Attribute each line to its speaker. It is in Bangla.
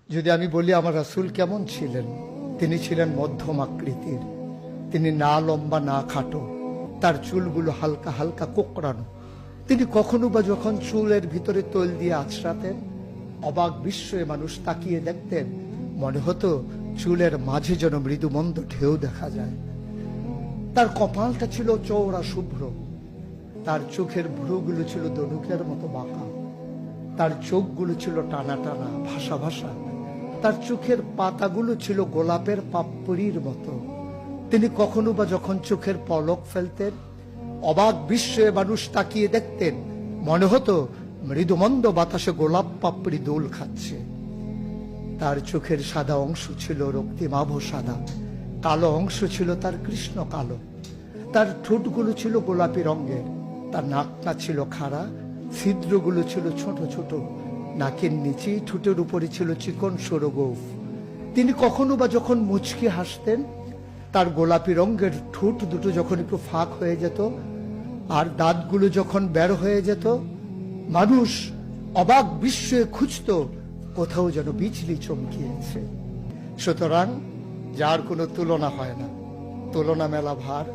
Speaker 1: যদি আমি বলি আমার রাসূল কেমন ছিলেন, তিনি ছিলেন মধ্যম আকৃতির, তিনি না লম্বা না খাটো, তার চুলগুলো হালকা হালকা কোঁকড়ানো। তিনি কখনো বা যখন চুলের ভিতরে তৈল দিয়ে আছড়াতেন, অবাক বিস্ময়ে মানুষ তাকিয়ে দেখতেন, মনে হতো চুলের মাঝে যেন মৃদুমন্দ ঢেউ দেখা যায়। তার কপালটা ছিল চওড়া শুভ্র, তার চোখের ভ্রুগুলো ছিল ধনুকের মতো বাঁকা, তার চোখগুলো ছিল টানা টানা ভাসা ভাসা, তার চোখের পাতাগুলো ছিল গোলাপের পাপড়ির মতো। তিনি কখনো বা যখন চোখের পলক ফেলতেন, অবাক বিস্ময়ে মানুষ তাকিয়ে দেখতেন, মনে হতো মৃদুমন্দ বাতাসে গোলাপ পাপড়ি দোল খাচ্ছে। তার চোখের সাদা অংশ ছিল রক্তিমাভ সাদা, কালো অংশ ছিল তার কৃষ্ণ কালো। তার ঠোঁটগুলো ছিল গোলাপি রঙের, তার নাকটা ছিল খাড়া, ছিদ্রগুলো ছিল ছোট ছোট, নাকের নিচে ঠোঁটের উপরে ছিল চিকন সরু গোঁফ। তিনি কখনো বা যখন মুচকি হাসতেন, তার গোলাপি রঙের ঠোঁট দুটো যখন একটু ফাঁক হয়ে যেত আর দাঁতগুলো যখন বের হয়ে যেত, মানুষ অবাক বিস্ময়ে খুঁজত কোথাও যেন বিজলি চমকিয়েছে। সুতরাং যার কোনো তুলনা হয় না, তুলনা মেলা ভার।